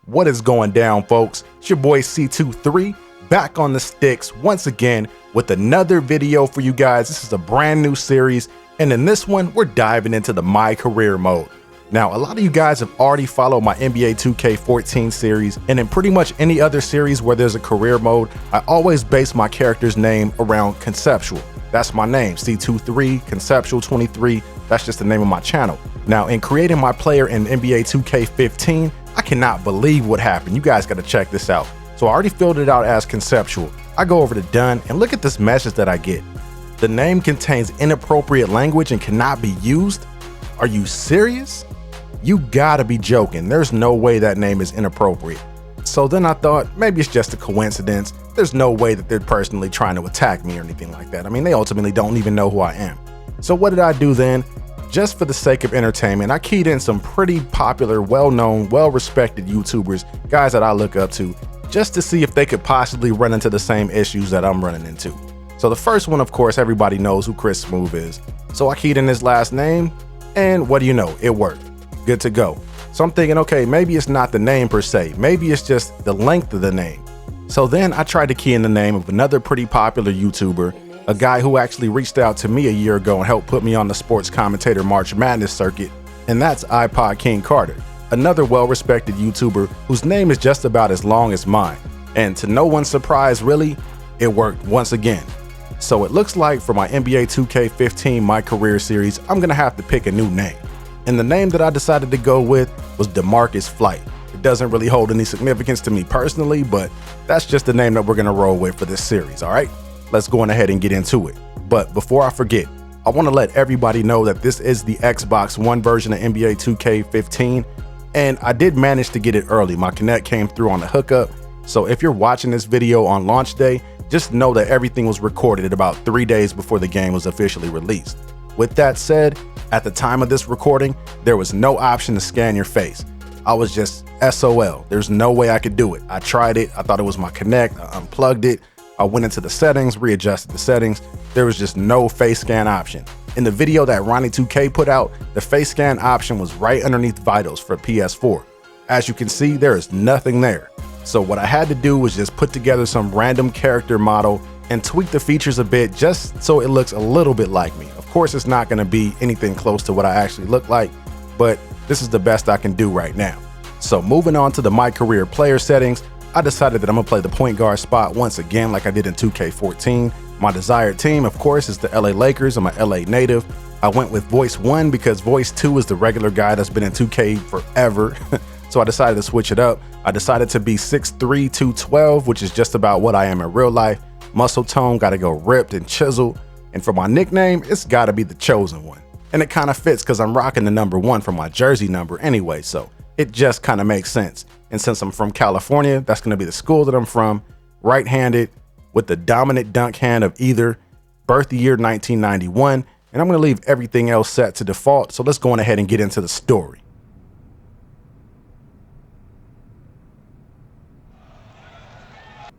What is going down, folks? It's your boy C23 back on the sticks once again with another video for you guys. This is a brand new series, and in this one we're diving into the My Career mode. Now, a lot of you guys have already followed my NBA 2K14 series, and in pretty much any other series where there's a career mode, I always base my character's name around Conceptual. That's my name, C23 Conceptual 23. That's just the name of my channel. Now, in creating my player in NBA 2K15, I cannot believe what happened. You guys got to check this out. So I already filled it out as Conceptual. I go over to Done, and look at this message that I get. The name contains inappropriate language and cannot be used. Are you serious? You gotta be joking. There's no way that name is inappropriate. So then I thought, maybe it's just a coincidence. There's no way that they're personally trying to attack me or anything like that. I mean, they ultimately don't even know who I am. So what did I do then? Just for the sake of entertainment, I keyed in some pretty popular, well-known, well-respected YouTubers, guys that I look up to, just to see if they could possibly run into the same issues that I'm running into. So the first one, of course, everybody knows who Chris Smooth is. So I keyed in his last name, and what do you know? It worked. Good to go. So I'm thinking, okay, maybe it's not the name per se. Maybe it's just the length of the name. So then I tried to key in the name of another pretty popular YouTuber, a guy who actually reached out to me a year ago and helped put me on the sports commentator March Madness circuit, and that's iPod King Carter, another well-respected YouTuber whose name is just about as long as mine. And to no one's surprise, really, it worked once again. So it looks like for my NBA 2K15 My Career series, I'm gonna have to pick a new name. And the name that I decided to go with was DeMarcus Flight. It doesn't really hold any significance to me personally, but that's just the name that we're gonna roll with for this series, all right? Let's go on ahead and get into it. But before I forget, I want to let everybody know that this is the Xbox One version of NBA 2K15, and I did manage to get it early. My Kinect came through on the hookup, so if you're watching this video on launch day, just know that everything was recorded at about 3 days before the game was officially released. With that said, at the time of this recording, there was no option to scan your face. I was just SOL. There's no way I could do it. I tried it. I thought it was my Kinect. I unplugged it. I went into the settings, readjusted the settings. There was just no face scan option. In the video that Ronnie2K put out, the face scan option was right underneath Vitals for PS4. As you can see, there is nothing there. So what I had to do was just put together some random character model and tweak the features a bit just so it looks a little bit like me. Of course, it's not gonna be anything close to what I actually look like, but this is the best I can do right now. So moving on to the My Career player settings, I decided that I'm gonna play the point guard spot once again like I did in 2K14. My desired team, of course, is the LA Lakers. I'm an LA native. I went with Voice 1 because Voice 2 is the regular guy that's been in 2K forever. So I decided to switch it up. I decided to be 6'3", 212, which is just about what I am in real life. Muscle tone, gotta go ripped and chiseled. And for my nickname, it's gotta be the Chosen One. And it kind of fits because I'm rocking the number 1 for my jersey number anyway, so it just kind of makes sense. And since I'm from California, that's going to be the school that I'm from, right-handed with the dominant dunk hand of either, birth year 1991, and I'm going to leave everything else set to default. So let's go on ahead and get into the story.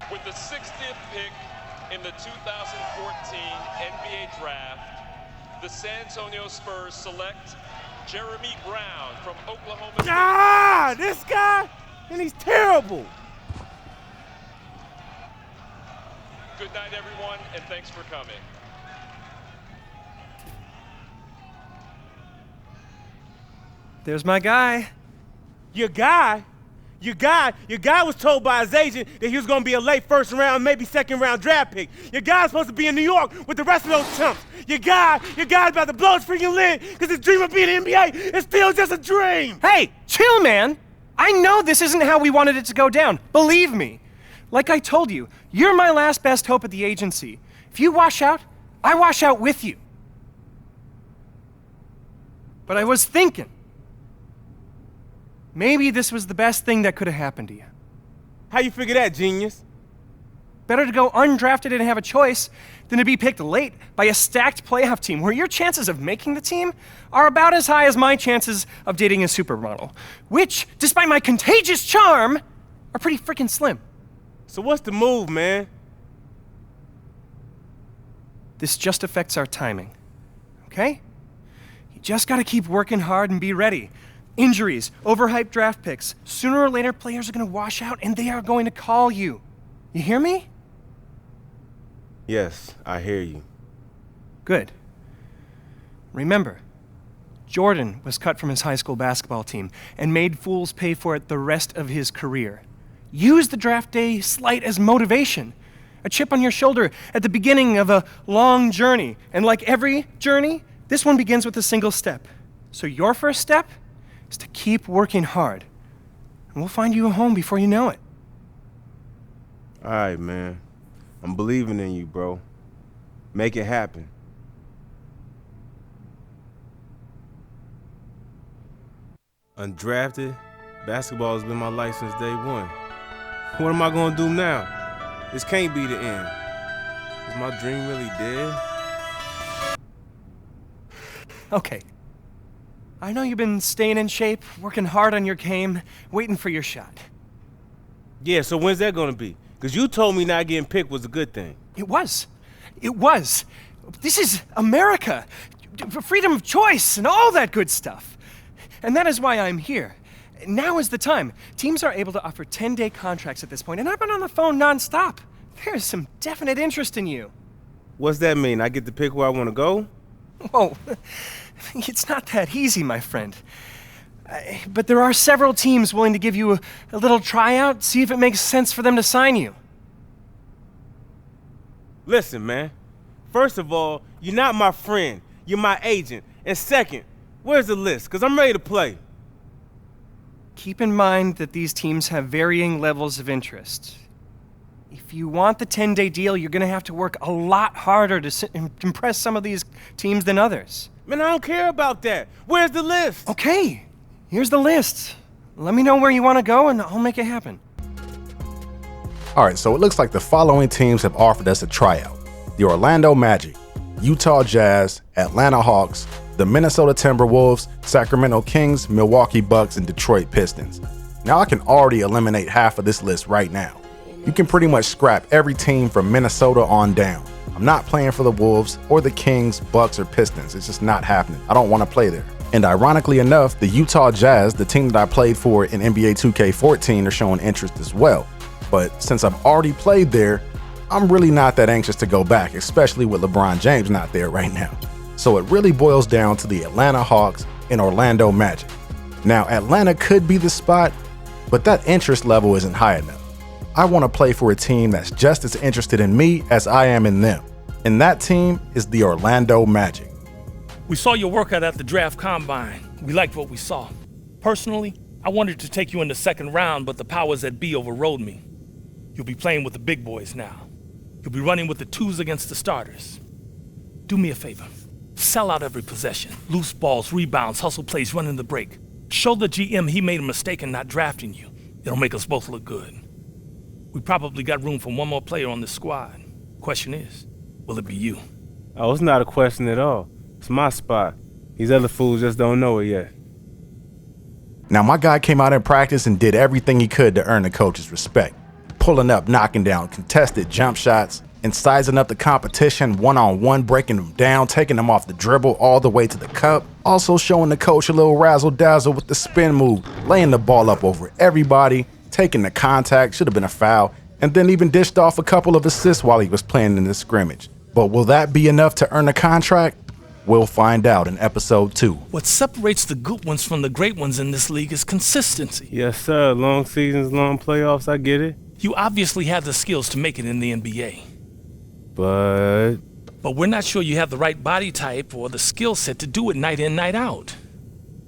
With the 60th pick in the 2014 NBA Draft, the San Antonio Spurs select Jeremy Brown from Oklahoma State. Ah, this guy? And he's terrible. Good night, everyone, and thanks for coming. There's my guy. Your guy was told by his agent that he was gonna be a late first round, maybe second round draft pick. Your guy's supposed to be in New York with the rest of those chumps. Your guy's about to blow his freaking lid because his dream of being in the NBA is still just a dream. Hey, chill, man. I know this isn't how we wanted it to go down. Believe me. Like I told you, you're my last best hope at the agency. If you wash out, I wash out with you. But I was thinking, maybe this was the best thing that could have happened to you. How you figure that, genius? Better to go undrafted and have a choice than to be picked late by a stacked playoff team where your chances of making the team are about as high as my chances of dating a supermodel, which, despite my contagious charm, are pretty freaking slim. So what's the move, man? This just affects our timing, okay? You just gotta keep working hard and be ready. Injuries, overhyped draft picks. Sooner or later, players are going to wash out and they are going to call you. You hear me? Yes, I hear you. Good. Remember, Jordan was cut from his high school basketball team and made fools pay for it the rest of his career. Use the draft day slight as motivation, a chip on your shoulder at the beginning of a long journey. And like every journey, this one begins with a single step. So your first step is to keep working hard, and we'll find you a home before you know it. All right, man. I'm believing in you, bro. Make it happen. Undrafted, basketball has been my life since day one. What am I gonna do now? This can't be the end. Is my dream really dead? Okay. I know you've been staying in shape, working hard on your game, waiting for your shot. Yeah, so when's that gonna be? Because you told me not getting picked was a good thing. It was. It was. This is America. Freedom of choice and all that good stuff. And that is why I'm here. Now is the time. Teams are able to offer 10-day contracts at this point, and I've been on the phone nonstop. There's some definite interest in you. What's that mean? I get to pick where I want to go? Whoa. It's not that easy, my friend. But there are several teams willing to give you a little tryout, see if it makes sense for them to sign you. Listen, man. First of all, you're not my friend. You're my agent. And second, where's the list? Because I'm ready to play. Keep in mind that these teams have varying levels of interest. If you want the 10-day deal, you're going to have to work a lot harder to impress some of these teams than others. Man, I don't care about that. Where's the list? Okay, here's the list. Let me know where you want to go and I'll make it happen. All right, so it looks like the following teams have offered us a tryout: the Orlando Magic, Utah Jazz, Atlanta Hawks, the Minnesota Timberwolves, Sacramento Kings, Milwaukee Bucks, and Detroit Pistons. Now I can already eliminate half of this list right now. You can pretty much scrap every team from Minnesota on down. I'm not playing for the Wolves or the Kings, Bucks, or Pistons. It's just not happening. I don't want to play there. And ironically enough, the Utah Jazz, the team that I played for in NBA 2K14, are showing interest as well. But since I've already played there, I'm really not that anxious to go back, especially with LeBron James not there right now. So it really boils down to the Atlanta Hawks and Orlando Magic. Now, Atlanta could be the spot, but that interest level isn't high enough. I want to play for a team that's just as interested in me as I am in them. And that team is the Orlando Magic. We saw your workout at the draft combine. We liked what we saw. Personally, I wanted to take you in the second round, but the powers that be overrode me. You'll be playing with the big boys now. You'll be running with the twos against the starters. Do me a favor. Sell out every possession. Loose balls, rebounds, hustle plays, running the break. Show the GM he made a mistake in not drafting you. It'll make us both look good. We probably got room for one more player on this squad. Question is, will it be you? Oh, it's not a question at all. It's my spot. These other fools just don't know it yet. Now, my guy came out in practice and did everything he could to earn the coach's respect. Pulling up, knocking down contested jump shots, and sizing up the competition one-on-one, breaking them down, taking them off the dribble all the way to the cup. Also showing the coach a little razzle-dazzle with the spin move, laying the ball up over everybody, taking the contact, should have been a foul, and then even dished off a couple of assists while he was playing in the scrimmage. But will that be enough to earn a contract? We'll find out in episode 2. What separates the good ones from the great ones in this league is consistency. Yes, sir. Long seasons, long playoffs. I get it. You obviously have the skills to make it in the NBA. But we're not sure you have the right body type or the skill set to do it night in, night out.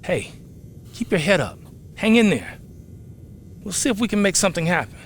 Hey, keep your head up. Hang in there. We'll see if we can make something happen.